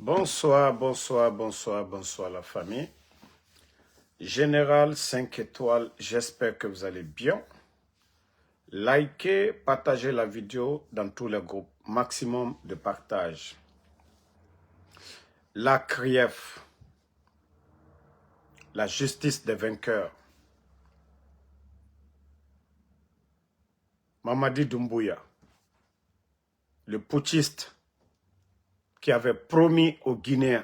Bonsoir, bonsoir, bonsoir, bonsoir la famille. Général 5 étoiles, j'espère que vous allez bien. Likez, partagez la vidéo dans tous les groupes. Maximum de partage. La CRIEF, la justice des vainqueurs. Mamadi Doumbouya, le putschiste qui avait promis aux Guinéens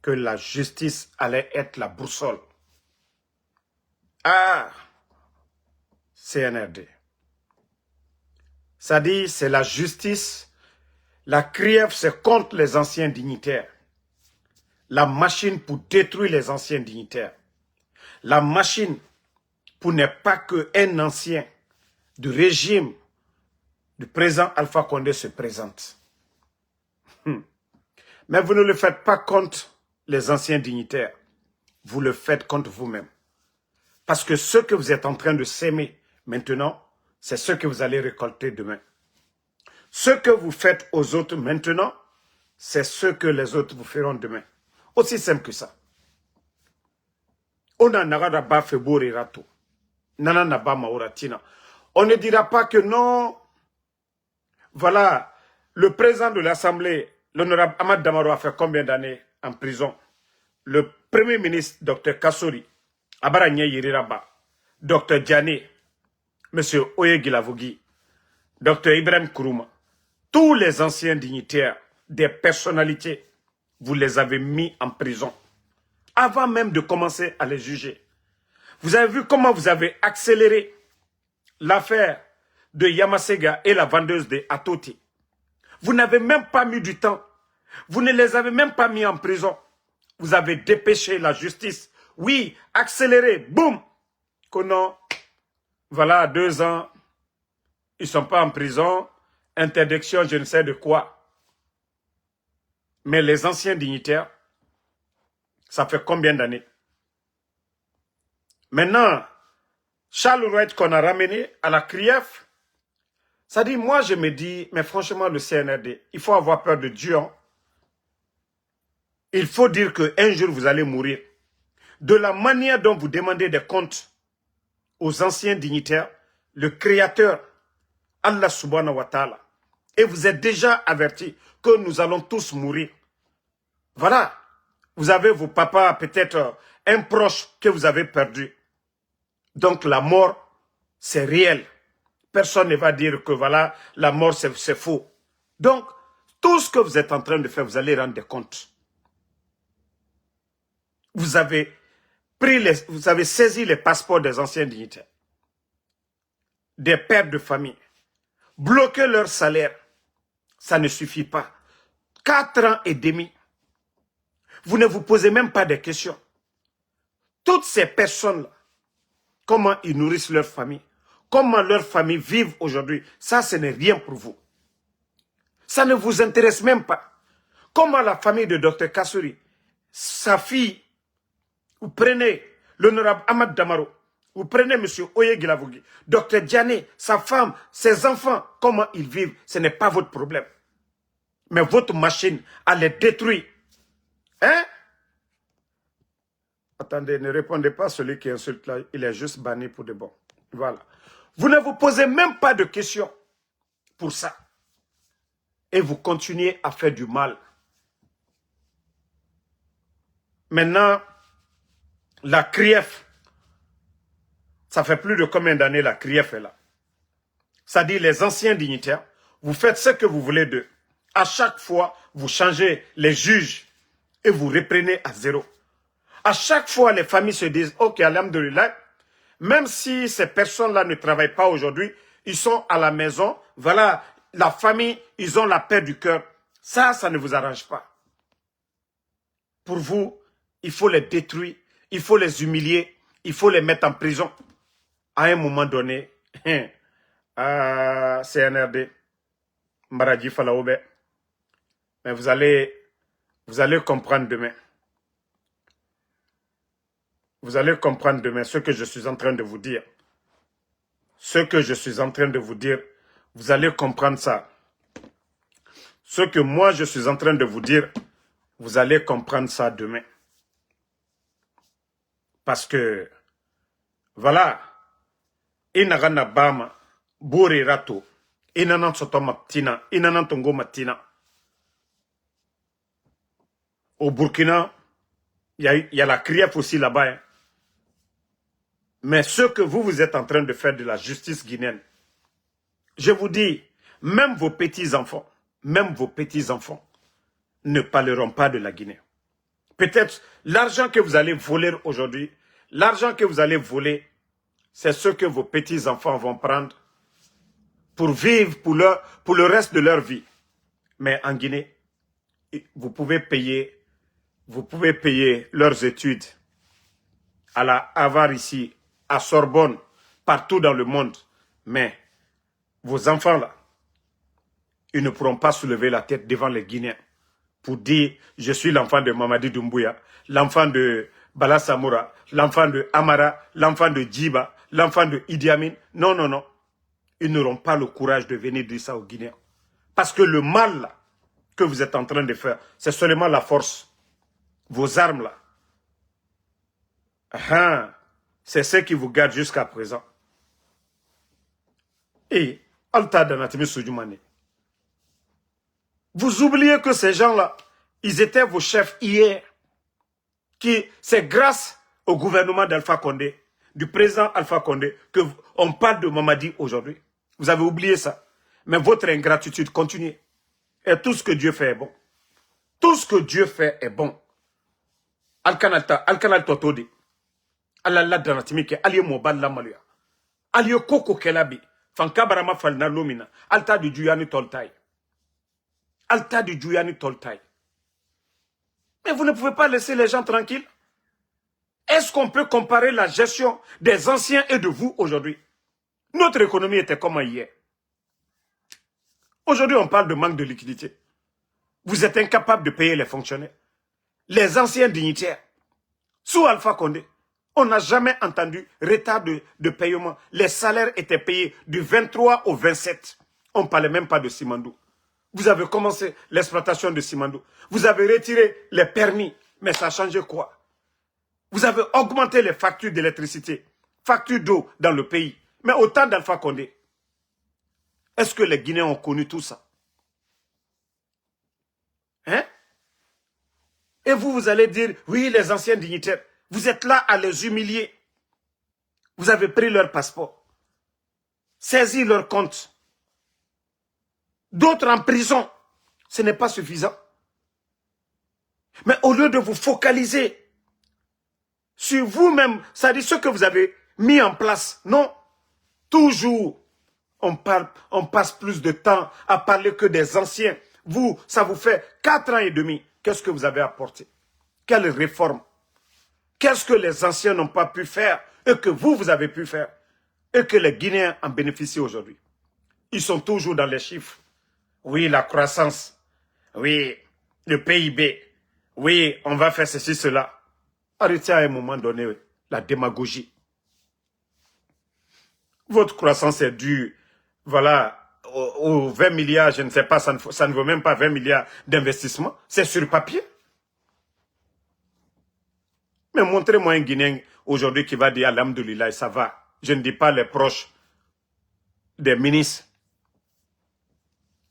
que la justice allait être la boussole. Ah, CNRD. Ça dit, c'est la justice. La CRIEF, c'est contre les anciens dignitaires. La machine pour détruire les anciens dignitaires. La machine pour ne pas qu'un ancien du régime du président Alpha Condé se présente. Mais vous ne le faites pas contre les anciens dignitaires. Vous le faites contre vous-même. Parce que ce que vous êtes en train de s'aimer maintenant, c'est ce que vous allez récolter demain. Ce que vous faites aux autres maintenant, c'est ce que les autres vous feront demain. Aussi simple que ça. On ne dira pas que non. Voilà, le président de l'Assemblée, l'honorable Ahmad Damaro, a fait combien d'années en prison? Le premier ministre, Dr Kassori, Abaranya Yiriraba, Dr Djani, M. Oye Gilavogui, Dr Ibrahim Kourouma, tous les anciens dignitaires, des personnalités, vous les avez mis en prison. Avant même de commencer à les juger. Vous avez vu comment vous avez accéléré l'affaire de Yamasega et la vendeuse de Atoti. Vous n'avez même pas mis du temps. Vous ne les avez même pas mis en prison. Vous avez dépêché la justice. Oui, accéléré, boum. Que non, voilà, 2 ans, ils ne sont pas en prison. Interdiction, je ne sais de quoi. Mais les anciens dignitaires, ça fait combien d'années? Maintenant, Charles Wright qu'on a ramené à la CRIEF, ça dit, moi je me dis, mais franchement le CNRD, il faut avoir peur de Dieu. Hein? Il faut dire qu'un jour vous allez mourir. De la manière dont vous demandez des comptes aux anciens dignitaires, le Créateur, Allah subhanahu wa ta'ala, et vous êtes déjà avertis que nous allons tous mourir. Voilà, vous avez vos papas, peut-être un proche que vous avez perdu. Donc la mort, c'est réel. Personne ne va dire que voilà, la mort c'est faux. Donc, tout ce que vous êtes en train de faire, vous allez rendre des comptes. Vous avez saisi les passeports des anciens dignitaires, des pères de famille, bloqué leur salaire. Ça ne suffit pas. 4 ans et demi. Vous ne vous posez même pas de questions. Toutes ces personnes-là, comment ils nourrissent leur famille, comment leurs familles vivent aujourd'hui, ça, ce n'est rien pour vous. Ça ne vous intéresse même pas. Comment la famille de Dr Kassori, sa fille, vous prenez l'honorable Ahmad Damaro, vous prenez M. Oye Gilavogui, Dr Djane, sa femme, ses enfants, comment ils vivent, ce n'est pas votre problème. Mais votre machine a les détruit. Hein? Attendez, ne répondez pas à celui qui insulte là, il est juste banni pour de bon. Voilà. Vous ne vous posez même pas de questions pour ça. Et vous continuez à faire du mal. Maintenant, la CRIEF, ça fait plus de combien d'années la CRIEF est là? Ça dit les anciens dignitaires, vous faites ce que vous voulez d'eux. À chaque fois, vous changez les juges et vous reprenez à zéro. À chaque fois, les familles se disent, ok, alhamdoulilah, même si ces personnes-là ne travaillent pas aujourd'hui, ils sont à la maison, voilà, la famille, ils ont la paix du cœur. Ça ne vous arrange pas. Pour vous, il faut les détruire, il faut les humilier, il faut les mettre en prison. À un moment donné, CNRD, Maradji Falaoube, mais vous allez comprendre demain. Vous allez comprendre demain ce que je suis en train de vous dire. Ce que je suis en train de vous dire, vous allez comprendre ça. Ce que moi je suis en train de vous dire, vous allez comprendre ça demain. Parce que, voilà, inagana bama, bore rato, inanan soto matina, inanan tongo matina. Au Burkina, il y a la CRIEF aussi là-bas. Hein. Mais ce que vous êtes en train de faire de la justice guinéenne, je vous dis, même vos petits-enfants ne parleront pas de la Guinée. Peut-être l'argent que vous allez voler aujourd'hui, l'argent que vous allez voler, c'est ce que vos petits-enfants vont prendre pour vivre pour le reste de leur vie. Mais en Guinée, vous pouvez payer leurs études à la Harvard ici, à Sorbonne, partout dans le monde. Mais vos enfants là, ils ne pourront pas soulever la tête devant les Guinéens pour dire « Je suis l'enfant de Mamadi Doumbouya, l'enfant de Bala Samoura, l'enfant de Amara, l'enfant de Djiba, l'enfant de Idi Amin. » Non, non, non. Ils n'auront pas le courage de venir dire ça aux Guinéens. Parce que le mal là, que vous êtes en train de faire, c'est seulement la force. Vos armes là. C'est ce qui vous garde jusqu'à présent. Et, Alta Danatimi Soudjoumane, vous oubliez que ces gens-là, ils étaient vos chefs hier. C'est grâce au gouvernement d'Alpha Condé, du président Alpha Condé, qu'on parle de Mamadi aujourd'hui. Vous avez oublié ça. Mais votre ingratitude continue. Et tout ce que Dieu fait est bon. Tout ce que Dieu fait est bon. Alkanal Totode. Allah Danatimi ke aliye mobile la maluya. Aliye koko kelabi. Fankabarama falna lomina. Alta du Djouyani Toltai. Alta du Djouyani Toltai. Mais vous ne pouvez pas laisser les gens tranquilles. Est-ce qu'on peut comparer la gestion des anciens et de vous aujourd'hui? Notre économie était comment hier? Aujourd'hui, on parle de manque de liquidité. Vous êtes incapable de payer les fonctionnaires. Les anciens dignitaires. Sous Alpha Condé, on n'a jamais entendu retard de paiement. Les salaires étaient payés du 23 au 27. On ne parlait même pas de Simandou. Vous avez commencé l'exploitation de Simandou. Vous avez retiré les permis. Mais ça a changé quoi? Vous avez augmenté les factures d'électricité, factures d'eau dans le pays. Mais au temps d'Alpha Condé, est-ce que les Guinéens ont connu tout ça? Hein? Et vous allez dire, oui, les anciens dignitaires, vous êtes là à les humilier. Vous avez pris leur passeport, saisi leur compte. D'autres en prison. Ce n'est pas suffisant. Mais au lieu de vous focaliser sur vous-même, c'est-à-dire ce que vous avez mis en place, non. Toujours, on passe plus de temps à parler que des anciens. Vous, ça vous fait 4 ans et demi. Qu'est-ce que vous avez apporté? Quelle réforme? Qu'est-ce que les anciens n'ont pas pu faire et que vous avez pu faire? Et que les Guinéens en bénéficient aujourd'hui. Ils sont toujours dans les chiffres. Oui, la croissance. Oui, le PIB. Oui, on va faire ceci, cela. Arrêtez à un moment donné la démagogie. Votre croissance est due, voilà, aux 20 milliards, je ne sais pas, ça ne vaut même pas 20 milliards d'investissement. C'est sur papier. Mais montrez-moi un Guinéen aujourd'hui qui va dire Alhamdoulilah, ça va. Je ne dis pas les proches des ministres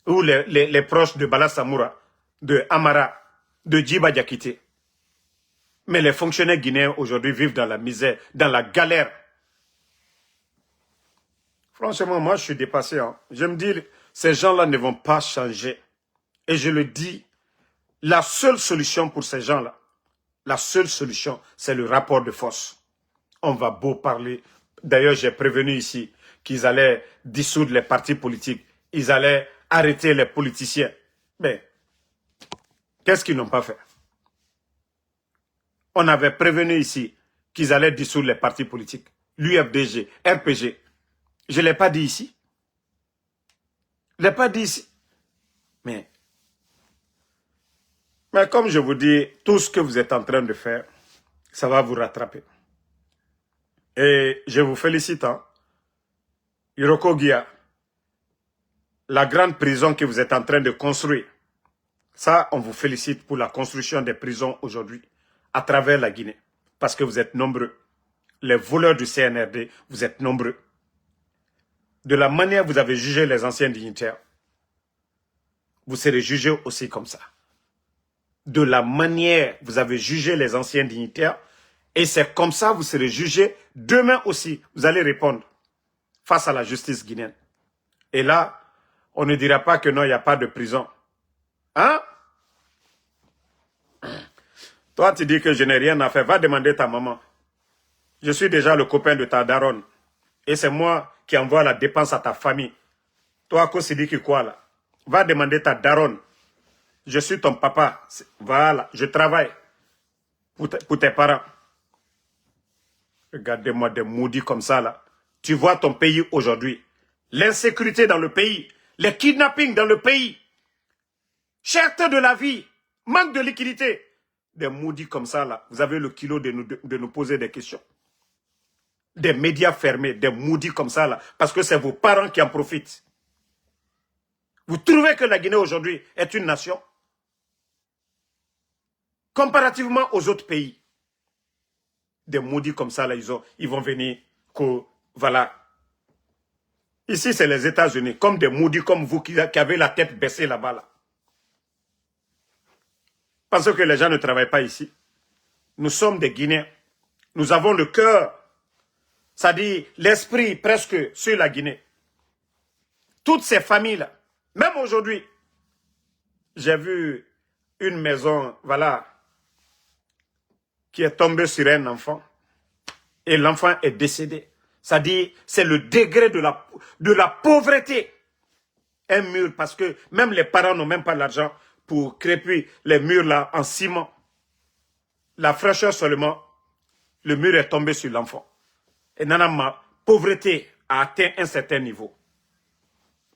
ou les proches de Bala Samoura, de Amara, de Djiba Diakité. Mais les fonctionnaires guinéens aujourd'hui vivent dans la misère, dans la galère. Franchement, moi, je suis dépassé. Hein. Je me dis, ces gens-là ne vont pas changer. Et je le dis, la seule solution pour ces gens-là, la seule solution, c'est le rapport de force. On va beau parler. D'ailleurs, j'ai prévenu ici qu'ils allaient dissoudre les partis politiques. Ils allaient arrêter les politiciens. Mais, qu'est-ce qu'ils n'ont pas fait? On avait prévenu ici qu'ils allaient dissoudre les partis politiques. L'UFDG, RPG. Je ne l'ai pas dit ici. Je ne l'ai pas dit ici. Mais comme je vous dis, tout ce que vous êtes en train de faire, ça va vous rattraper. Et je vous félicite. Hein. Iroko Guia, la grande prison que vous êtes en train de construire, Ça, on vous félicite pour la construction des prisons aujourd'hui à travers la Guinée. Parce que vous êtes nombreux. Les voleurs du CNRD, vous êtes nombreux. De la manière que vous avez jugé les anciens dignitaires, vous serez jugés aussi comme ça. De la manière que vous avez jugé les anciens dignitaires, et c'est comme ça que vous serez jugés demain aussi. Vous allez répondre face à la justice guinéenne. Et là, on ne dira pas que non, il n'y a pas de prison. Hein? Toi, tu dis que je n'ai rien à faire. Va demander ta maman. Je suis déjà le copain de ta daronne. Et c'est moi qui envoie la dépense à ta famille. Toi, Kossidiki quoi là? Va demander ta daronne. Je suis ton papa. Voilà, je travaille pour tes parents. Regardez-moi des maudits comme ça là. Tu vois ton pays aujourd'hui. L'insécurité dans le pays. Les kidnappings dans le pays. Cherté de la vie. Manque de liquidité. Des maudits comme ça là. Vous avez le kilo de nous poser des questions. Des médias fermés. Des maudits comme ça là. Parce que c'est vos parents qui en profitent. Vous trouvez que la Guinée aujourd'hui est une nation? Comparativement aux autres pays. Des maudits comme ça là, ils vont venir. Voilà. Ici, c'est les États-Unis. Comme des maudits comme vous qui avez la tête baissée là-bas. Là. Pensez que les gens ne travaillent pas ici. Nous sommes des Guinéens. Nous avons le cœur, c'est-à-dire l'esprit presque sur la Guinée. Toutes ces familles-là, même aujourd'hui, j'ai vu une maison, voilà, qui est tombée sur un enfant. Et l'enfant est décédé. C'est-à-dire, c'est le degré de la pauvreté. Un mur, parce que même les parents n'ont même pas l'argent pour crépir les murs là en ciment. La fraîcheur seulement, le mur est tombé sur l'enfant. Et nanama, pauvreté a atteint un certain niveau.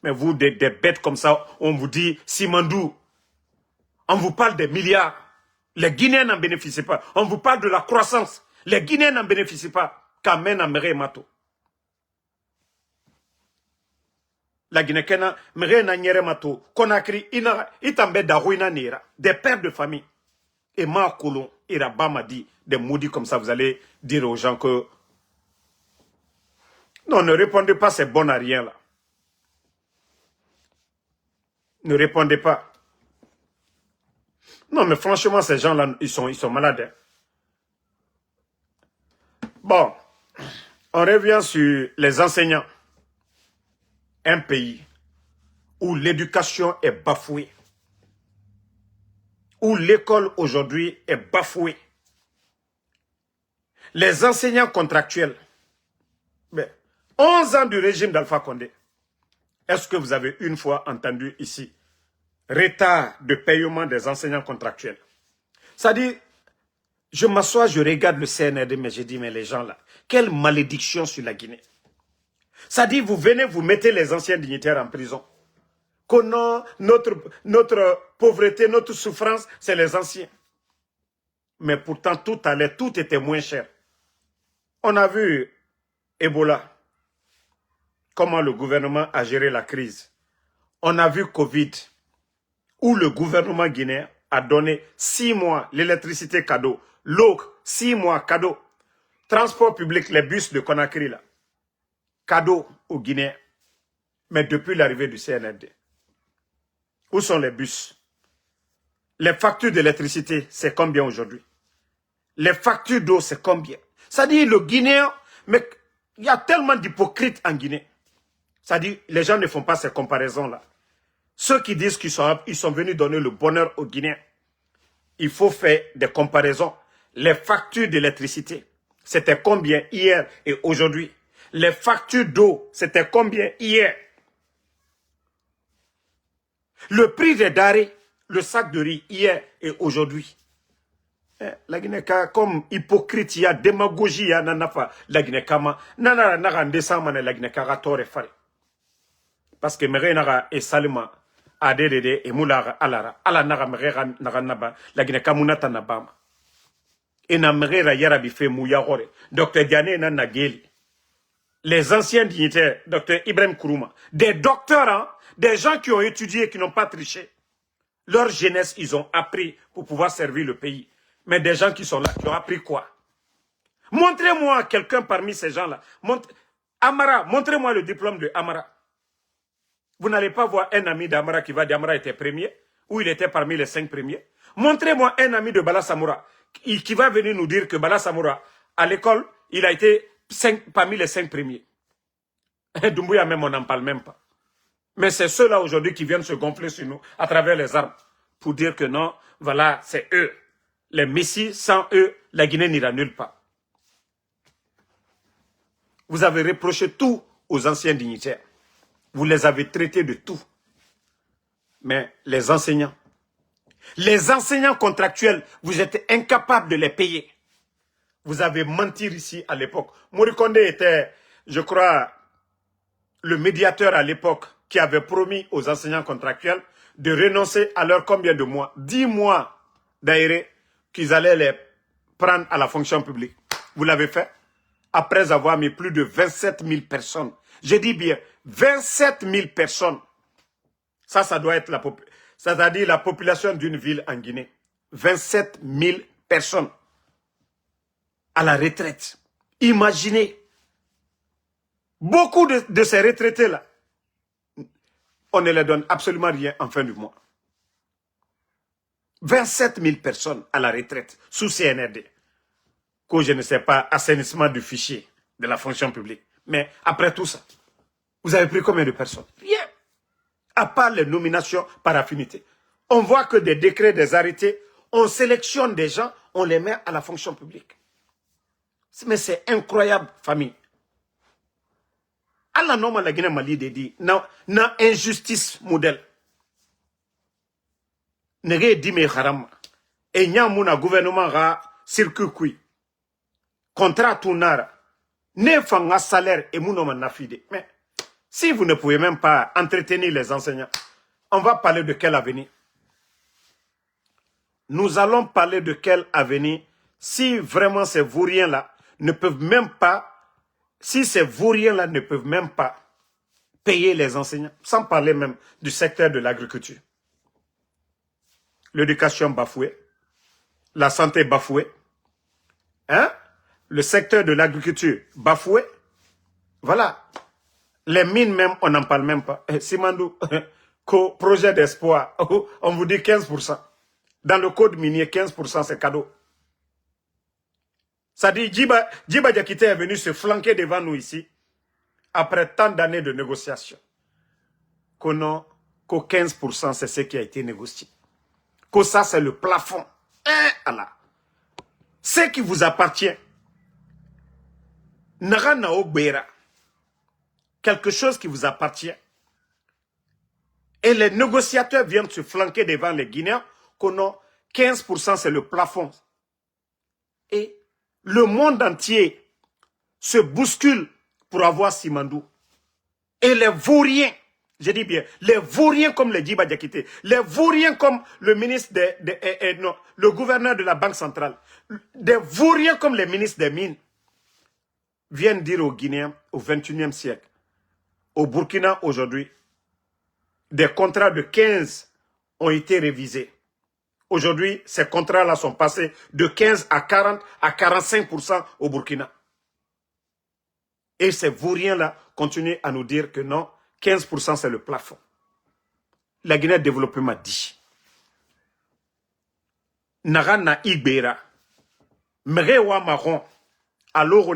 Mais vous, des bêtes comme ça, on vous dit, Simandou, on vous parle des milliards. Les Guinéens n'en bénéficient pas. On vous parle de la croissance. Les Guinéens n'en bénéficient pas. Kamen Amere Mato. La Guinée Kena, Mere Nanyere Mato, Konakri, Itambe Darouina Nera, des pères de famille. Et Ma Kolon, Iraba m'a dit, des maudits comme ça, vous allez dire aux gens que non, ne répondez pas, c'est bon à rien là. Ne répondez pas. Non, mais franchement, ces gens-là, ils sont malades. Hein. Bon, on revient sur les enseignants. Un pays où l'éducation est bafouée. Où l'école aujourd'hui est bafouée. Les enseignants contractuels. Mais 11 ans du régime d'Alpha Condé. Est-ce que vous avez une fois entendu ici retard de paiement des enseignants contractuels? C'est-à-dire, je m'assois, je regarde le CNRD, mais je dis, mais les gens là, quelle malédiction sur la Guinée. C'est-à-dire, vous venez, vous mettez les anciens dignitaires en prison. Que non, notre pauvreté, notre souffrance, c'est les anciens. Mais pourtant, tout allait, tout était moins cher. On a vu Ebola, comment le gouvernement a géré la crise. On a vu Covid, où le gouvernement guinéen a donné 6 mois l'électricité cadeau, l'eau 6 mois cadeau, transport public, les bus de Conakry là, cadeau aux Guinéens. Mais depuis l'arrivée du CNRD, où sont les bus? Les factures d'électricité, c'est combien aujourd'hui? Les factures d'eau, c'est combien? C'est-à-dire le Guinéen, mais il y a tellement d'hypocrites en Guinée. C'est-à-dire les gens ne font pas ces comparaisons-là. Ceux qui disent qu'ils sont venus donner le bonheur aux Guinéens, il faut faire des comparaisons. Les factures d'électricité, c'était combien hier et aujourd'hui? Les factures d'eau, c'était combien hier? Le prix des denrées, le sac de riz hier et aujourd'hui. La Guinée, comme hypocrite, il y a démagogie, il y a nanafa. La Guinée, kama, nanara naga ndesama la Guinée, kara tore fare. Parce que mere naga et salima, adede et moulaga alara, ala naga mere naga naba, la Guinée, kamunata nabama. Et na mere yarabi fe mouyahore. Docteur Diane na nageli. Les anciens dignitaires, Docteur Ibrahim Kourouma, des docteurs, hein, des gens qui ont étudié, qui n'ont pas triché. Leur jeunesse, ils ont appris pour pouvoir servir le pays. Mais des gens qui sont là, qui ont appris quoi? Montrez-moi quelqu'un parmi ces gens-là. Amara, montrez-moi le diplôme de Amara. Vous n'allez pas voir un ami d'Amara qui va dire Amara était premier, ou il était parmi les 5 premiers. Montrez-moi un ami de Bala Samoura qui va venir nous dire que Bala Samoura, à l'école, il a été parmi les 5 premiers. Doumbouya même, on n'en parle même pas. Mais c'est ceux-là aujourd'hui qui viennent se gonfler sur nous à travers les armes pour dire que non, voilà, c'est eux. Les messies, sans eux, la Guinée n'ira nulle part. Vous avez reproché tout aux anciens dignitaires. Vous les avez traités de tout. Mais les enseignants contractuels, vous êtes incapables de les payer. Vous avez menti ici à l'époque. Morikonde était, je crois, le médiateur à l'époque qui avait promis aux enseignants contractuels de renoncer à leur combien de mois? 10 mois d'aéré qu'ils allaient les prendre à la fonction publique. Vous l'avez fait après avoir mis plus de 27 000 personnes. Je dis bien 27 000 personnes. Ça doit être c'est-à-dire la population d'une ville en Guinée. 27 000 personnes à la retraite. Imaginez. Beaucoup de ces retraités-là, on ne leur donne absolument rien en fin du mois. 27 000 personnes à la retraite sous CNRD. Que je ne sais pas, assainissement du fichier de la fonction publique. Mais après tout ça, vous avez pris combien de personnes? Rien. À part les nominations par affinité. On voit que des décrets, des arrêtés, on sélectionne des gens, on les met à la fonction publique. Mais c'est incroyable, famille. Allah non la Guinée Mali dit na injustice modèle. Nege di me haram. Et nyamuna gouvernement ra circuit. Contrat tournara. Ne fanga salaire et mounoma nafide. Mais si vous ne pouvez même pas entretenir les enseignants, on va parler de quel avenir? Nous allons parler de quel avenir si vraiment ces vauriens-là ne peuvent même pas, si ces vauriens-là ne peuvent même pas payer les enseignants, sans parler même du secteur de l'agriculture. L'éducation bafouée, la santé bafouée, hein? Le secteur de l'agriculture bafoué. Voilà. Les mines même, on n'en parle même pas. Simandou, projet d'espoir, on vous dit 15%. Dans le code minier, 15% c'est cadeau. Ça dit, Djiba Diakité est venu se flanquer devant nous ici, après tant d'années de négociations. Que 15% c'est ce qui a été négocié. Que ça c'est le plafond. Allah. Ce qui vous appartient, quelque chose qui vous appartient. Et les négociateurs viennent se flanquer devant les Guinéens, qu'on 15% c'est le plafond. Et le monde entier se bouscule pour avoir Simandou. Et les vauriens, je dis bien, les vauriens comme les Djiba Diakité, les vauriens comme le ministre le gouverneur de la Banque centrale, des vauriens comme les ministres des Mines, viennent dire aux Guinéens au XXIe siècle, au Burkina aujourd'hui, des contrats de 15 ont été révisés. Aujourd'hui, ces contrats-là sont passés de 15 à 40 à 45% au Burkina. Et ces vauriens-là continuent à nous dire que non, 15% c'est le plafond. La Guinée développement dit. Narana Igbera, Mrewa Marron, alors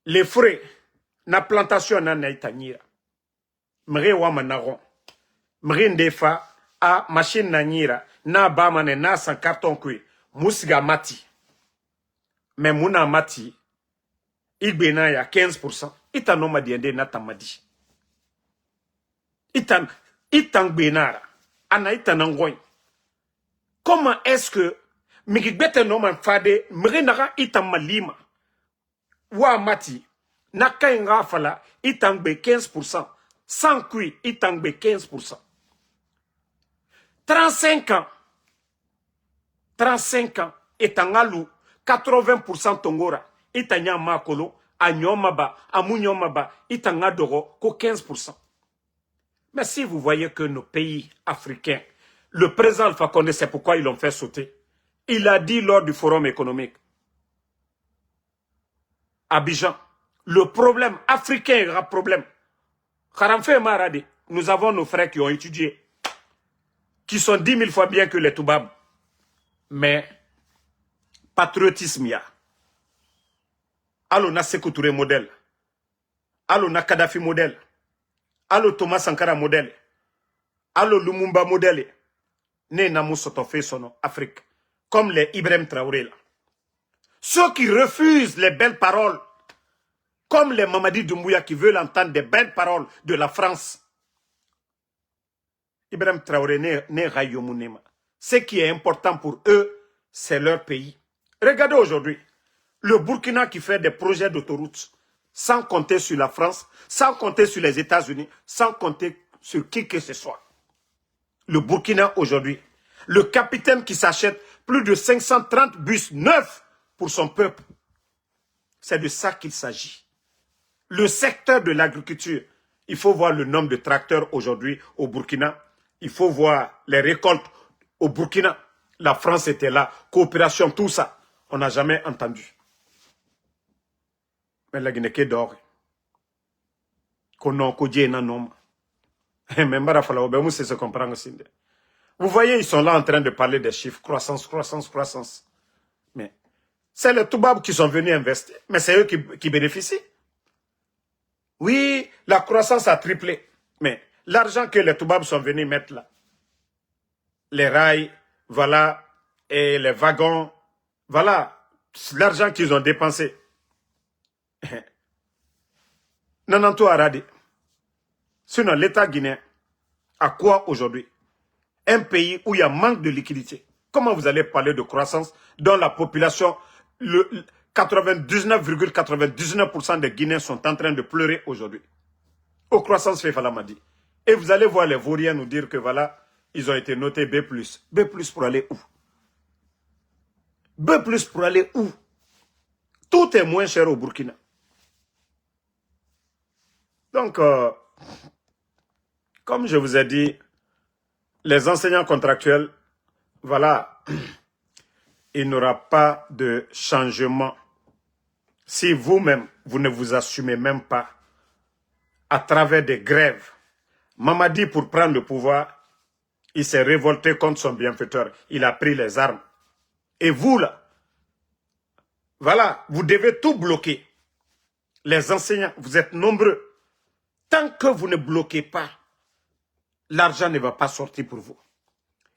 les frais, na plantation na naitanyira. Mrewa Manaron, Mrindefa, a machine na nyira, na bamane na san carton kwe, musiga mati. Mais muna mati, Igbena ya 15%. Ita no madiende na tamadi. Itan benara, ana itanangoy. Comment est-ce que Migbete no man fade, mrenara itan malima. Wa mati, naka inga fala, itan be 15%. Sans kui, itan be 15%. 35 ans, etangalu 80% tongora, itanya makolo, anyomaba, amunyomaba, itangadogo, ko 15%. Mais si vous voyez que nos pays africains, Le président Alpha Condé, c'est pourquoi ils l'ont fait sauter. Il a dit lors du forum économique, Abidjan, le problème africain est un problème. Kharamfe Maradi, nous avons nos frères qui ont étudié, qui sont 10 000 fois bien que les Toubabs. Mais, patriotisme, il y a. Allo na Sékou Touré modèle. Allo na Kadhafi modèle. Allo Thomas Sankara modèle. Allo Lumumba modèle. Ne namu sotofe sono Afrique. Comme les Ibrahim Traoré là. Ceux qui refusent les belles paroles, comme les Mamadi Doumbouya qui veulent entendre des belles paroles de la France. Ibrahim Traoré ne Rayomunema. Ce qui est important pour eux, c'est leur pays. Regardez aujourd'hui, le Burkina qui fait des projets d'autoroute, sans compter sur la France, sans compter sur les États-Unis, sans compter sur qui que ce soit. Le Burkina aujourd'hui, le capitaine qui s'achète plus de 530 bus neufs pour son peuple. C'est de ça qu'il s'agit. Le secteur de l'agriculture, il faut voir le nombre de tracteurs aujourd'hui au Burkina. Il faut voir les récoltes au Burkina. La France était là, coopération, tout ça. On n'a jamais entendu. Mais la Guinée qui dort. Qu'on a un nom. Vous voyez, ils sont là en train de parler des chiffres. Croissance, croissance, croissance. Mais c'est les Toubabs qui sont venus investir. Mais c'est eux qui bénéficient. Oui, la croissance a triplé. Mais l'argent que les Toubabs sont venus mettre là, les rails, voilà, et les wagons, voilà, l'argent qu'ils ont dépensé. Nananto Aradi. Sinon, l'État guinéen, à quoi aujourd'hui? Un pays où il y a manque de liquidité. Comment vous allez parler de croissance dont la population, 99,99% des Guinéens sont en train de pleurer aujourd'hui? Aux croissances fait Falamadi. Et vous allez voir les Vauriens nous dire que voilà, ils ont été notés B+. B+ pour aller où? B+ pour aller où? Tout est moins cher au Burkina. Donc, comme je vous ai dit, les enseignants contractuels, voilà, il n'y aura pas de changement. Si vous-même, vous ne vous assumez même pas à travers des grèves. Mamadi, pour prendre le pouvoir, il s'est révolté contre son bienfaiteur. Il a pris les armes. Et vous, là, voilà, vous devez tout bloquer. Les enseignants, vous êtes nombreux. Tant que vous ne bloquez pas, l'argent ne va pas sortir pour vous.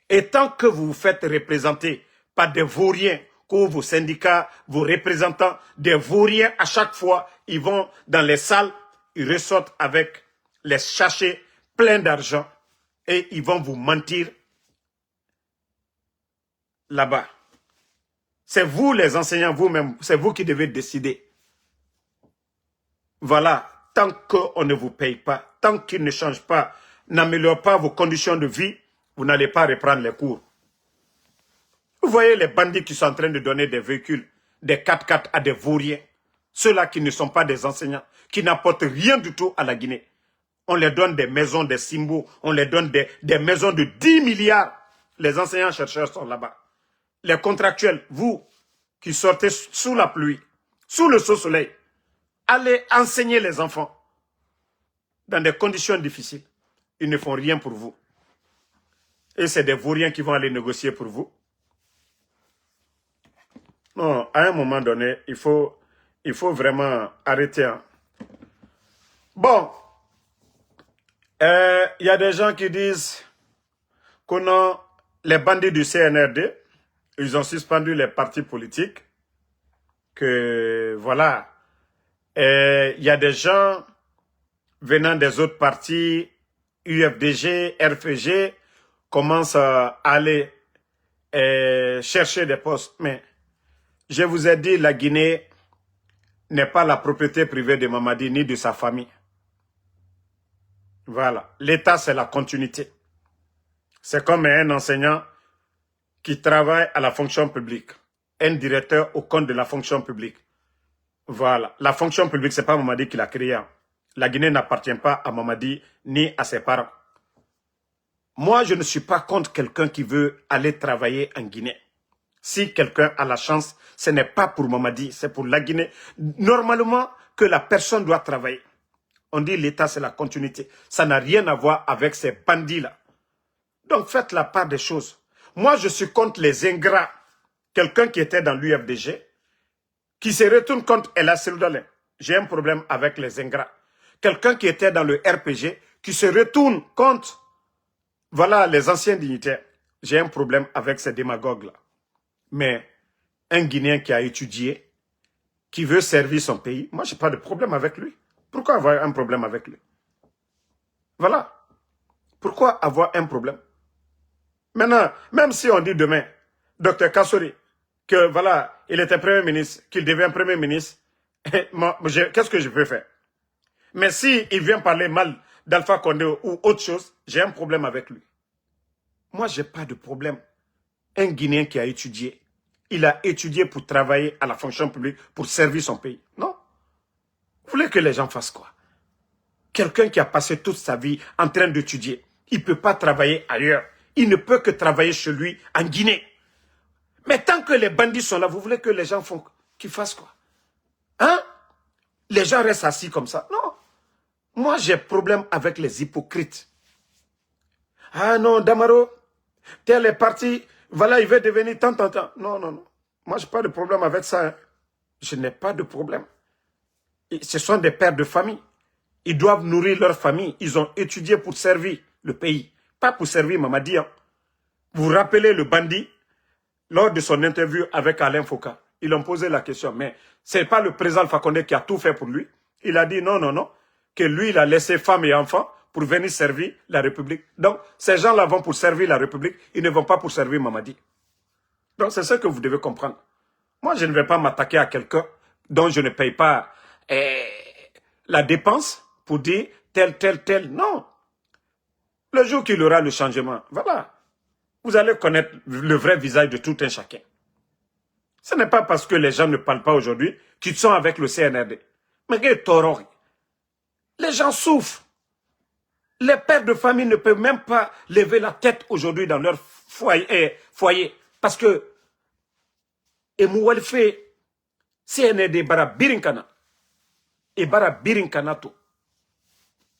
Et tant que vous vous faites représenter par des vauriens, comme vos syndicats, vos représentants, des vauriens, à chaque fois, ils vont dans les salles, ils ressortent avec les sachets pleins d'argent et ils vont vous mentir là-bas. C'est vous les enseignants, vous-même, c'est vous qui devez décider. Voilà, tant qu'on ne vous paye pas, tant qu'il ne change pas, n'améliore pas vos conditions de vie, vous n'allez pas reprendre les cours. Vous voyez les bandits qui sont en train de donner des véhicules, des 4x4 à des vauriens, ceux-là qui ne sont pas des enseignants, qui n'apportent rien du tout à la Guinée. On les donne des maisons, des Simbo, on les donne des maisons de 10 milliards. Les enseignants-chercheurs sont là-bas. Les contractuels, vous, qui sortez sous la pluie, sous le soleil, allez enseigner les enfants dans des conditions difficiles. Ils ne font rien pour vous. Et c'est des vauriens qui vont aller négocier pour vous. Non, à un moment donné, il faut vraiment arrêter. Hein. Bon, y a des gens qui disent qu'on a les bandits du CNRD, ils ont suspendu les partis politiques, que voilà, il y a des gens venant des autres partis, UFDG, RFG, commencent à aller chercher des postes. Mais je vous ai dit, la Guinée n'est pas la propriété privée de Mamadi ni de sa famille. Voilà. L'État, c'est la continuité. C'est comme un enseignant qui travaille à la fonction publique. Un directeur au compte de la fonction publique. Voilà. La fonction publique, ce n'est pas Mamadi qui l'a créée. La Guinée n'appartient pas à Mamadi ni à ses parents. Moi, je ne suis pas contre quelqu'un qui veut aller travailler en Guinée. Si quelqu'un a la chance, ce n'est pas pour Mamadi, c'est pour la Guinée. Normalement, que la personne doit travailler. On dit l'État, c'est la continuité. Ça n'a rien à voir avec ces bandits-là. Donc, faites la part des choses. Moi, je suis contre les ingrats. Quelqu'un qui était dans l'UFDG, qui se retourne contre Ella Seloudalem. J'ai un problème avec les ingrats. Quelqu'un qui était dans le RPG, qui se retourne contre, voilà, les anciens dignitaires. J'ai un problème avec ces démagogues-là. Mais un Guinéen qui a étudié, qui veut servir son pays, moi, je n'ai pas de problème avec lui. Pourquoi avoir un problème avec lui? Voilà. Pourquoi avoir un problème? Maintenant, même si on dit demain, Dr Kassori, que voilà, il était Premier ministre, qu'il devient Premier ministre, qu'est-ce que je peux faire? Mais s'il vient parler mal d'Alpha Condé ou autre chose, j'ai un problème avec lui. Moi, je n'ai pas de problème. Un Guinéen qui a étudié, il a étudié pour travailler à la fonction publique, pour servir son pays. Non. Vous voulez que les gens fassent quoi? Quelqu'un qui a passé toute sa vie en train d'étudier, il ne peut pas travailler ailleurs. Il ne peut que travailler chez lui en Guinée. Mais tant que les bandits sont là, vous voulez que les gens font, qu'ils fassent quoi? Hein? Les gens restent assis comme ça? Non. Moi, j'ai problème avec les hypocrites. Ah non, Damaro, tel est parti, voilà, il veut devenir tant. Non, non, non. Moi, je n'ai pas de problème avec ça. Hein. Je n'ai pas de problème. Et ce sont des pères de famille. Ils doivent nourrir leur famille. Ils ont étudié pour servir le pays. Pas pour servir Mamadi. Hein. Vous vous rappelez le bandit, lors de son interview avec Alain Foucault, ils ont posé la question, mais ce n'est pas le président Alpha Condé qui a tout fait pour lui. Il a dit non, non, non, que lui, il a laissé femmes et enfants pour venir servir la République. Donc, ces gens-là vont pour servir la République, ils ne vont pas pour servir Mamadi. Donc, c'est ce que vous devez comprendre. Moi, je ne vais pas m'attaquer à quelqu'un dont je ne paye pas la dépense pour dire tel. Non. Le jour qu'il y aura le changement, voilà. Vous allez connaître le vrai visage de tout un chacun. Ce n'est pas parce que les gens ne parlent pas aujourd'hui qu'ils sont avec le CNRD. Mais les gens souffrent. Les pères de famille ne peuvent même pas lever la tête aujourd'hui dans leur foyer. Parce que Emoualfe, CNRD bara birinkana. Et bara birinkana to.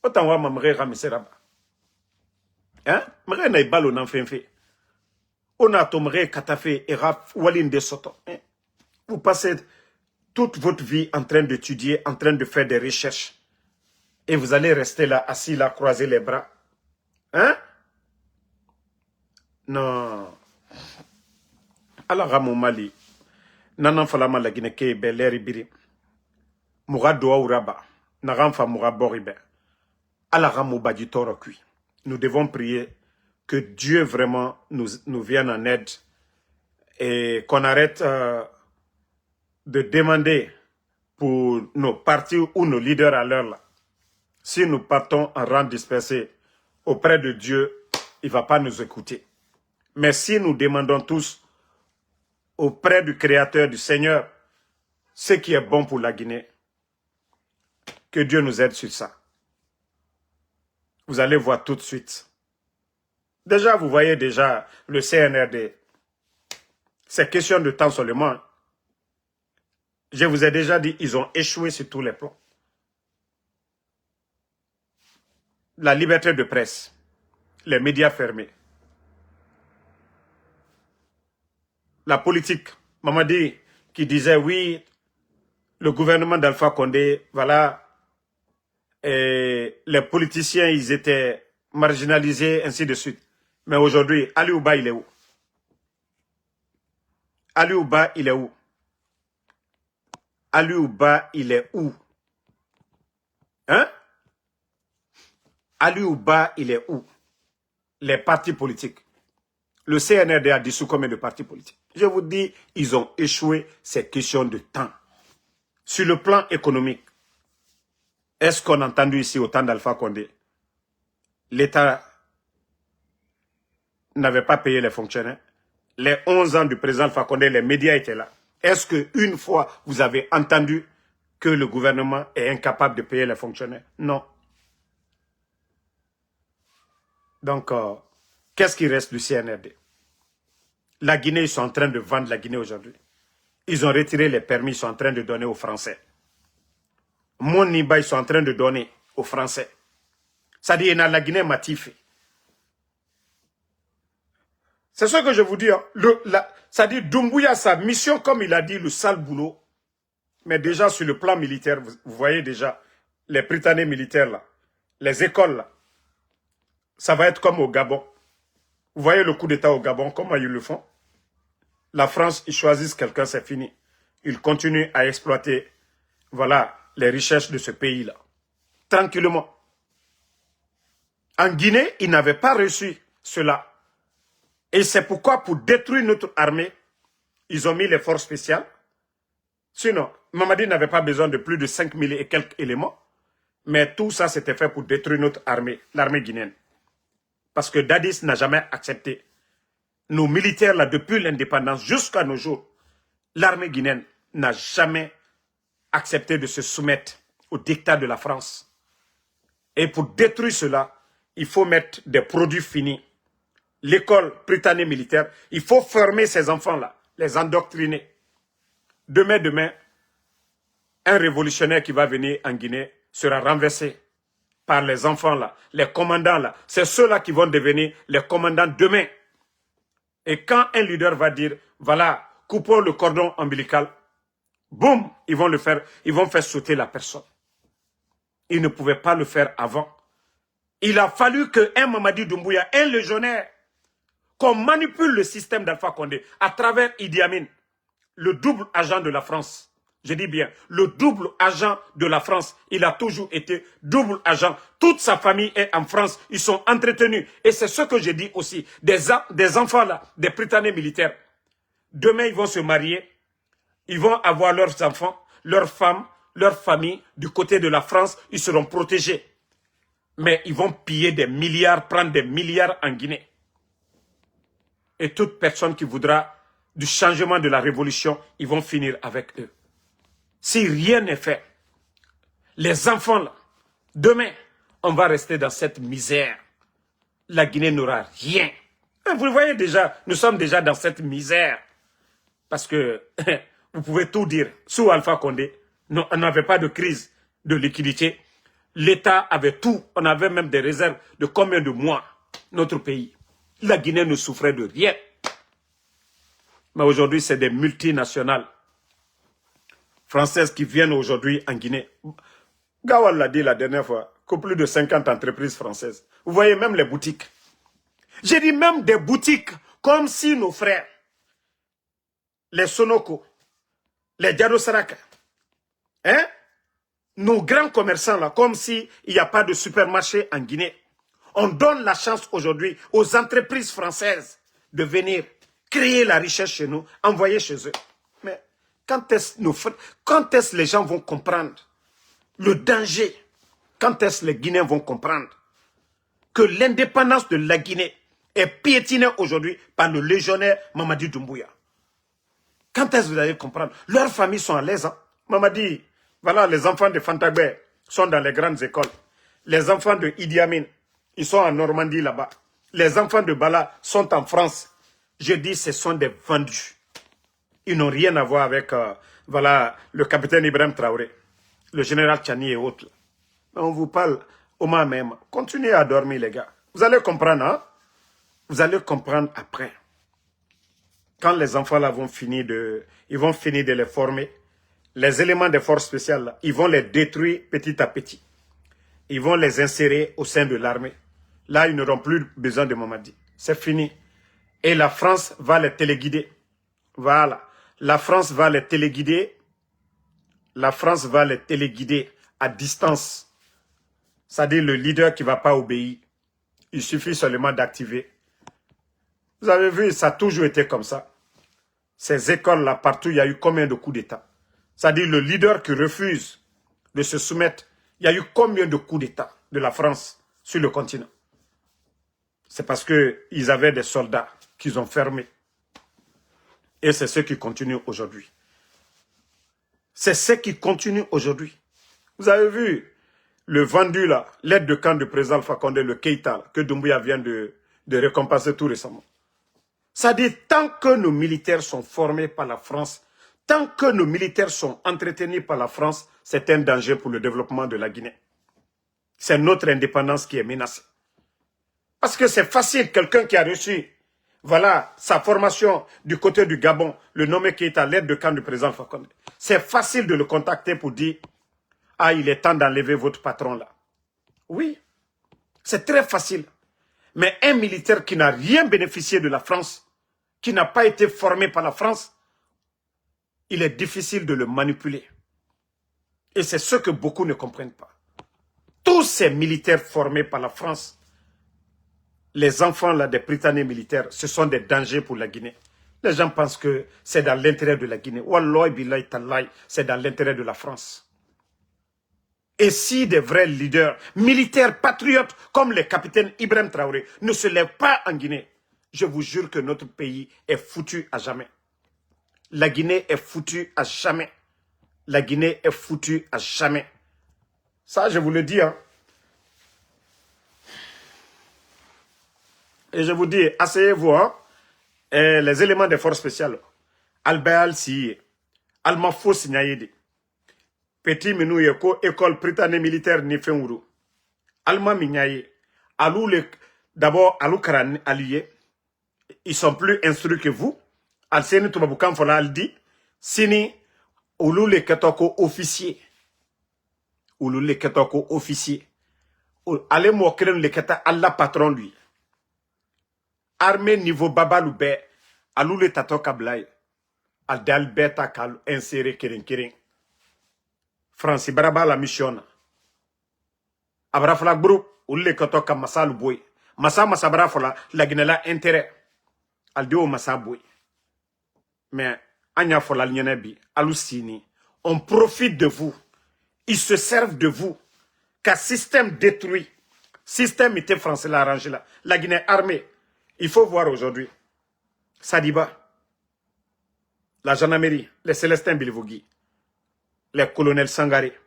Autant wa mamre ramiseraba. Hein? Mre na ibalo nan fenfe. On a tomé Katafé et Raf Walin de Soto. Vous passez toute votre vie en train d'étudier, en train de faire des recherches. Et vous allez rester là, assis là, croiser les bras. Hein? Non. Alors, à mon Mali, Nanan Falama la Guinée, Beleri Biri, Moura Doa Uraba, Naranfa Moura Boribe, Alaramou Baditoro Kui. Nous devons prier que Dieu vraiment nous vienne en aide et qu'on arrête de demander pour nos partis ou nos leaders à l'heure là. Si nous partons en rang dispersé auprès de Dieu, il ne va pas nous écouter. Mais si nous demandons tous auprès du Créateur, du Seigneur, ce qui est bon pour la Guinée, que Dieu nous aide sur ça. Vous allez voir tout de suite. Déjà, vous voyez déjà le CNRD. C'est question de temps seulement. Je vous ai déjà dit, ils ont échoué sur tous les plans. La liberté de presse, les médias fermés, la politique. Mamadi qui disait oui, le gouvernement d'Alpha Condé, voilà, et les politiciens, ils étaient marginalisés, ainsi de suite. Mais aujourd'hui, Ali Ouba, il est où? Ali Ouba, il est où? Ali Ouba, il est où? Hein? Ali Ouba, il est où? Les partis politiques. Le CNRD a dissous combien de partis politiques? Je vous dis, ils ont échoué, c'est question de temps. Sur le plan économique, est-ce qu'on a entendu ici au temps d'Alpha Condé? L'État n'avait pas payé les fonctionnaires. Les 11 ans du président Alpha Condé, les médias étaient là. Est-ce qu'une fois, vous avez entendu que le gouvernement est incapable de payer les fonctionnaires? Non. Donc, Qu'est-ce qui reste du CNRD? La Guinée, ils sont en train de vendre la Guinée aujourd'hui. Ils ont retiré les permis, ils sont en train de donner aux Français. Mon Niba, ils sont en train de donner aux Français. C'est-à-dire, il y a la Guinée Matif. C'est ce que je vous dis. Hein. C'est-à-dire, Doumbouya, sa mission, comme il a dit, le sale boulot. Mais déjà, sur le plan militaire, vous voyez déjà, les Britanniques militaires, là, les écoles, là, ça va être comme au Gabon. Vous voyez le coup d'État au Gabon, comment ils le font? La France, ils choisissent quelqu'un, c'est fini. Ils continuent à exploiter, voilà, les richesses de ce pays-là. Tranquillement. En Guinée, ils n'avaient pas reçu cela. Et c'est pourquoi, pour détruire notre armée, ils ont mis les forces spéciales. Sinon, Mamadi n'avait pas besoin de plus de 5000 et quelques éléments. Mais tout ça, c'était fait pour détruire notre armée, l'armée guinéenne. Parce que Dadis n'a jamais accepté. Nos militaires, là, depuis l'indépendance jusqu'à nos jours, l'armée guinéenne n'a jamais accepté de se soumettre au dictat de la France. Et pour détruire cela, il faut mettre des produits finis. L'école britannique militaire, il faut former ces enfants-là, les endoctriner. Demain, un révolutionnaire qui va venir en Guinée sera renversé par les enfants-là, les commandants-là. C'est ceux-là qui vont devenir les commandants demain. Et quand un leader va dire, voilà, coupons le cordon ombilical, boum, ils vont le faire, ils vont faire sauter la personne. Ils ne pouvaient pas le faire avant. Il a fallu qu'un Mamadi Doumbouya, un légionnaire, qu'on manipule le système d'Alpha Condé à travers Idi Amin, le double agent de la France. Je dis bien, le double agent de la France. Il a toujours été double agent. Toute sa famille est en France. Ils sont entretenus. Et c'est ce que j'ai dit aussi. Des enfants là, des Britanniques militaires. Demain, ils vont se marier. Ils vont avoir leurs enfants, leurs femmes, leurs familles. Du côté de la France, ils seront protégés. Mais ils vont piller des milliards, prendre des milliards en Guinée. Et toute personne qui voudra du changement de la révolution, ils vont finir avec eux. Si rien n'est fait, les enfants, là, demain, on va rester dans cette misère. La Guinée n'aura rien. Vous le voyez déjà, nous sommes déjà dans cette misère. Parce que, vous pouvez tout dire, sous Alpha Condé, non, on n'avait pas de crise de liquidité. L'État avait tout, on avait même des réserves de combien de mois, notre pays. La Guinée ne souffrait de rien. Mais aujourd'hui, c'est des multinationales françaises qui viennent aujourd'hui en Guinée. Gawal l'a dit la dernière fois, que plus de 50 entreprises françaises. Vous voyez même les boutiques. J'ai dit même des boutiques, comme si nos frères, les Sonoko, les Diado Saraka, hein, nos grands commerçants là, comme s'il n'y a pas de supermarché en Guinée. On donne la chance aujourd'hui aux entreprises françaises de venir créer la richesse chez nous, envoyer chez eux. Mais quand est-ce les gens vont comprendre le danger? Quand est-ce les Guinéens vont comprendre que l'indépendance de la Guinée est piétinée aujourd'hui par le légionnaire Mamadi Doumbouya? Quand est-ce que vous allez comprendre? Leurs familles sont à l'aise. Hein? Mamadi, voilà, les enfants de Fantagbe sont dans les grandes écoles. Les enfants de Idi Amin, ils sont en Normandie là-bas. Les enfants de Bala sont en France. Je dis, ce sont des vendus. Ils n'ont rien à voir avec voilà, le capitaine Ibrahim Traoré, le général Tchani et autres. On vous parle au moment même. Continuez à dormir, les gars. Vous allez comprendre, hein? Vous allez comprendre après. Quand les enfants là vont finir de les former, les éléments des forces spéciales, là, ils vont les détruire petit à petit. Ils vont les insérer au sein de l'armée. Là, ils n'auront plus besoin de Mamadi. C'est fini. Et la France va les téléguider. Voilà. La France va les téléguider. La France va les téléguider à distance. C'est-à-dire le leader qui ne va pas obéir. Il suffit seulement d'activer. Vous avez vu, ça a toujours été comme ça. Ces écoles-là, partout, il y a eu combien de coups d'État? C'est-à-dire le leader qui refuse de se soumettre. Il y a eu combien de coups d'État de la France sur le continent? C'est parce qu'ils avaient des soldats qu'ils ont fermés. Et c'est ce qui continue aujourd'hui. C'est ce qui continue aujourd'hui. Vous avez vu le vendu là, l'aide de camp du président Alpha Condé, le Keïta, que Doumbouya vient de de récompenser tout récemment. Ça dit, tant que nos militaires sont formés par la France, tant que nos militaires sont entretenus par la France, c'est un danger pour le développement de la Guinée. C'est notre indépendance qui est menacée. Parce que c'est facile, quelqu'un qui a reçu, voilà, sa formation du côté du Gabon, le nommé qui est à l'aide de camp du président Fakonde. C'est facile de le contacter pour dire, ah, il est temps d'enlever votre patron là. Oui, c'est très facile. Mais un militaire qui n'a rien bénéficié de la France, qui n'a pas été formé par la France, il est difficile de le manipuler. Et c'est ce que beaucoup ne comprennent pas. Tous ces militaires formés par la France, les enfants là, des Britanniques militaires, ce sont des dangers pour la Guinée. Les gens pensent que c'est dans l'intérêt de la Guinée. Wallahi billahi tallahi, c'est dans l'intérêt de la France. Et si des vrais leaders militaires patriotes comme le capitaine Ibrahim Traoré ne se lèvent pas en Guinée, je vous jure que notre pays est foutu à jamais. La Guinée est foutue à jamais. La Guinée est foutue à jamais. Ça, je vous le dis. Hein. Et je vous dis, asseyez-vous. Hein. Et les éléments des forces spéciales. Albert Al-Siye, Almafo Signayede, Petit Minou Yeko, école britannique militaire Nifenwuru, Alma Minyaye, d'abord Alou Karan allié, ils sont plus instruits que vous. Al-Seni Toubaboukan Fola Aldi, Sini, Oulou le Ketoko officier. Oulou le Ketoko officier. Allez mokren le Keta Allah patron lui. Armée niveau Babaloubé, Alou le Tatoka Blay. Aldal Beta Kal inséré Kering. Francis Baraba la mission. Abrafla groupe, ou le Ketoka Massal Boy. Massa Brafla, la Guinée intérêt. Aldio Massa Boy. Mais, Anya Fola Nyenebi, Alusini, on profite de vous. Ils se servent de vous. Car système détruit. Système était français l'a arrangé là. La Guinée armée. Il faut voir aujourd'hui. Sadiba. La gendarmerie. Les Célestins Bilivogui. Les colonels Sangaré.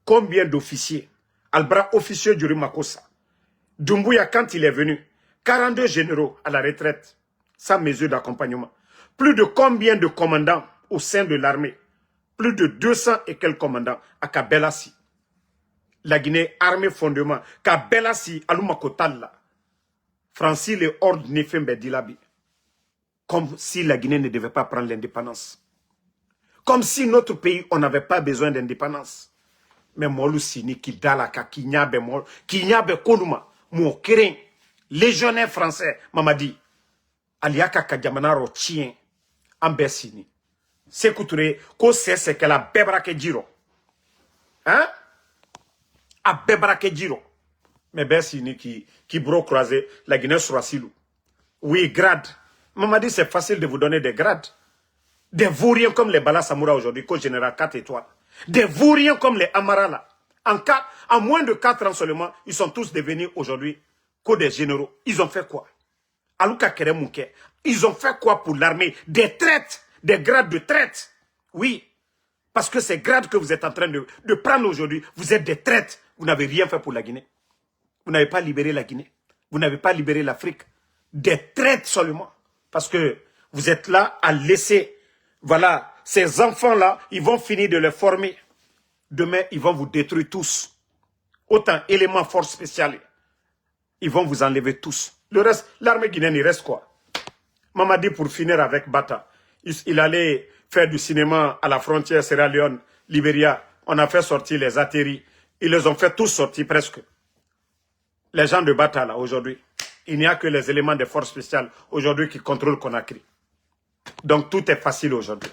Combien d'officiers? Albra officier du Rimakosa. Doumbouya quand il est venu. 42 généraux à la retraite. Sans mesure d'accompagnement. Plus de combien de commandants au sein de l'armée? Plus de 200 et quelques commandants à Kabelassi. La Guinée, armée fondement. Kabelassi, Alumakotalla. Francis le ordre Nefembe Dilabi. Comme si la Guinée ne devait pas prendre l'indépendance. Comme si notre pays, on n'avait pas besoin d'indépendance. Mais Molou Sini, Kidalaka, Kinyabe Koluma, Moukirin, légionnaire français, Mamadi, Aliaka Kadjamanaro Chien, Ambessini. Sekoutouré, ko c'est qu'elle a bébraké Djiro. Hein? A bébraké Djiro. Mais Bessini qui bro croisé, la Guinée sur Silou. Oui, grade. Mamadi, c'est facile de vous donner des grades. Des vauriens comme les Bala Samoura aujourd'hui, qu'au général 4 étoiles. Des vauriens comme les Amara là. En moins de 4 ans seulement, ils sont tous devenus aujourd'hui que des généraux. Ils ont fait quoi? Alouka Keremouke. Ils ont fait quoi pour l'armée? Des traites, des grades de traite. Oui. Parce que ces grades que vous êtes en train de prendre aujourd'hui, vous êtes des traites. Vous n'avez rien fait pour la Guinée. Vous n'avez pas libéré la Guinée. Vous n'avez pas libéré l'Afrique. Des traites seulement. Parce que vous êtes là à laisser, voilà, ces enfants-là, ils vont finir de les former. Demain, ils vont vous détruire tous. Autant éléments force spéciale. Ils vont vous enlever tous. Le reste, l'armée guinéenne, il reste quoi? Mamadi, pour finir avec Bata, il allait faire du cinéma à la frontière Sierra Leone, Libéria. On a fait sortir les atterris. Ils les ont fait tous sortir presque. Les gens de Bata, là, aujourd'hui, il n'y a que les éléments des forces spéciales aujourd'hui qui contrôlent Conakry. Donc tout est facile aujourd'hui.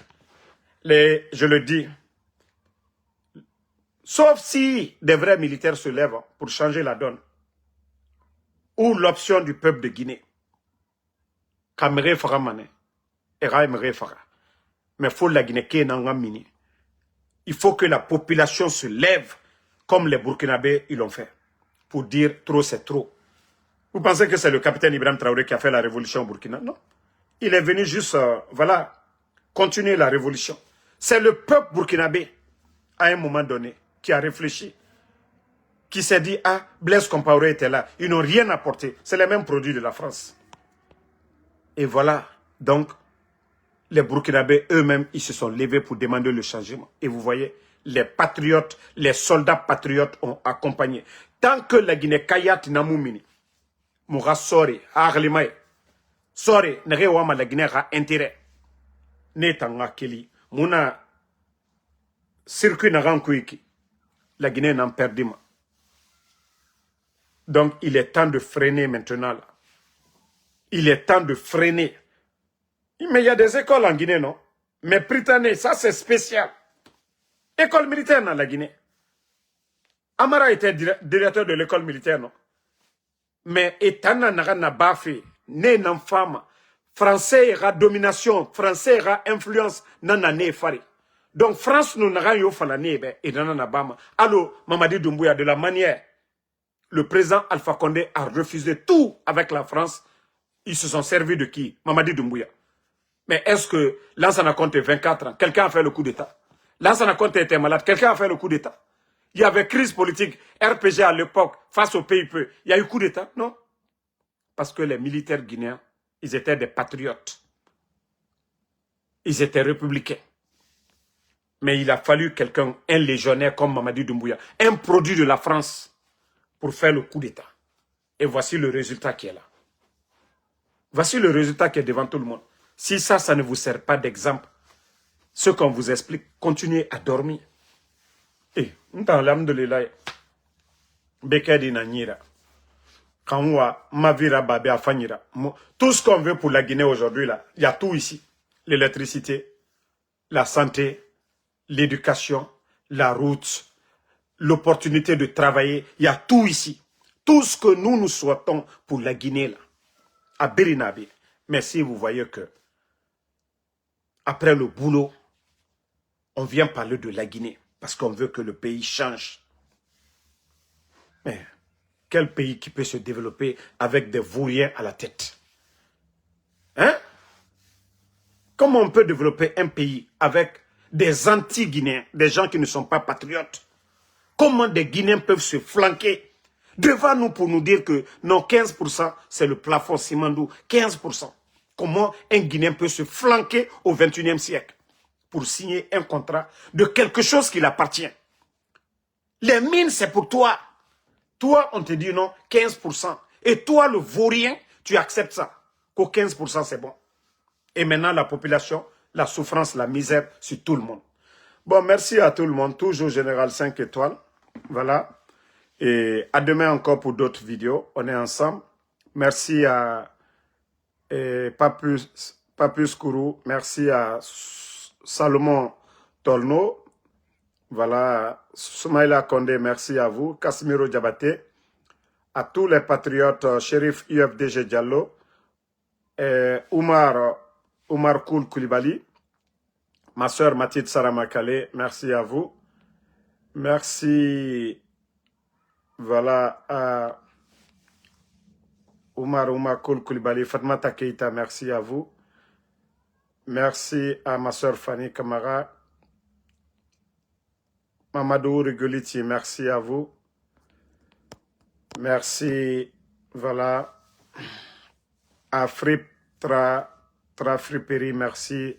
Je le dis, sauf si des vrais militaires se lèvent pour changer la donne, ou l'option du peuple de Guinée. Kamere fera mané, Eraimere fera. Mais il faut la Guinée qui est mini. Il faut que la population se lève comme les Burkinabés ils l'ont fait. Pour dire trop c'est trop. Vous pensez que c'est le capitaine Ibrahim Traoré qui a fait la révolution au Burkina? Non. Il est venu juste, voilà, continuer la révolution. C'est le peuple burkinabé, à un moment donné, qui a réfléchi. qui s'est dit, ah, Blaise Compaoré était là. Ils n'ont rien apporté. C'est les mêmes produits de la France. Et voilà, donc, les Burkinabés eux-mêmes, ils se sont levés pour demander le changement. Et vous voyez, les patriotes, les soldats patriotes ont accompagné. Tant que la Guinée Kayat Namoumini, Moura Sori, Arlimaï, Sori, Nerewama, la Guinée a intérêt. Netanga Keli, Mouna, circuit Narankuiki, la Guinée n'en perdit pas. Donc, il est temps de freiner maintenant. Là. Il est temps de freiner. Mais il y a des écoles en Guinée, non? Mais Britannique, ça c'est spécial. École militaire dans la Guinée. Amara était directeur de l'école militaire, non? Mais Etana n'a pas fait. Né nan femme. Français ira domination. Français ira influence. Nana ne fari. Donc France nous n'a yo falane et nana bama. Allo, Mamadi Doumbouya, de la manière, le président Alpha Condé a refusé tout avec la France. Ils se sont servis de qui? Mamadi Doumbouya. Mais est-ce que Lansana Conté 24 ans, quelqu'un a fait le coup d'État? Lansana Conté était malade, quelqu'un a fait le coup d'État? Il y avait crise politique, RPG à l'époque, face au PIP. Il y a eu coup d'État? Non. Parce que les militaires guinéens, ils étaient des patriotes. Ils étaient républicains. Mais il a fallu quelqu'un, un légionnaire comme Mamadi Doumbouya, un produit de la France, pour faire le coup d'État. Et voici le résultat qui est là. Voici le résultat qui est devant tout le monde. Si ça, ça ne vous sert pas d'exemple, ce qu'on vous explique, continuez à dormir. Et, alhamdulillah, Bekadi Nanyira, Kanwa, Mavira Babe Afanyira. Tout ce qu'on veut pour la Guinée aujourd'hui, là, il y a tout ici. L'électricité, la santé, l'éducation, la route, l'opportunité de travailler, il y a tout ici. Tout ce que nous souhaitons pour la Guinée, là, à Birinabi. Mais si vous voyez que, après le boulot, on vient parler de la Guinée, parce qu'on veut que le pays change. Mais quel pays qui peut se développer avec des vauriens à la tête? Hein? Comment on peut développer un pays avec des anti-Guinéens, des gens qui ne sont pas patriotes? Comment des Guinéens peuvent se flanquer devant nous pour nous dire que non, 15% c'est le plafond Simandou, 15%. Comment un Guinéen peut se flanquer au 21e siècle pour signer un contrat de quelque chose qui l'appartient? Les mines, c'est pour toi. Toi, on te dit non, 15%. Et toi, le vaurien, tu acceptes ça. Qu'au 15%, c'est bon. Et maintenant, la population, la souffrance, la misère sur tout le monde. Bon, merci à tout le monde. Toujours Général 5 étoiles. Voilà. Et à demain encore pour d'autres vidéos. On est ensemble. Merci à Papus Kourou. Merci à Salomon Tolno. Voilà, Soumaïla Kondé, merci à vous. Casimiro Diabaté, à tous les patriotes, Shérif UFDG Diallo, Oumar Koul Koulibaly, ma soeur Mathilde Saramakale, merci à vous. Merci, voilà, à Oumar Koul Koulibaly, Fatmata Keita, merci à vous. Merci à ma soeur Fanny Kamara. Mamadou Rigoliti, merci à vous. Merci, voilà. À Frip Trafriperi, merci.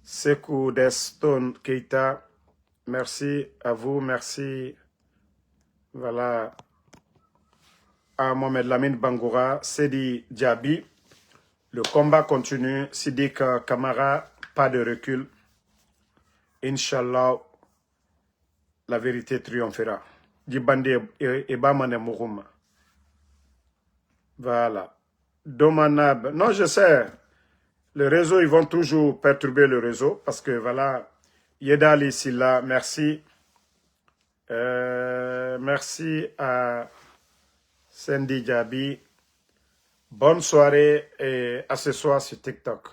Sekou Deston Keita, merci à vous, merci. Voilà. À Mohamed Lamine Bangoura, Sedi Diaby. Le combat continue. Sidik Kamara, pas de recul. Inch'Allah. La vérité triomphera. Djibandi et Bamane Mourouma. Voilà. Domanab. Non, je sais. Le réseau, ils vont toujours perturber le réseau. Parce que voilà. Yedali Silla, merci. Merci à Sandy Djabi. Bonne soirée et à ce soir sur TikTok.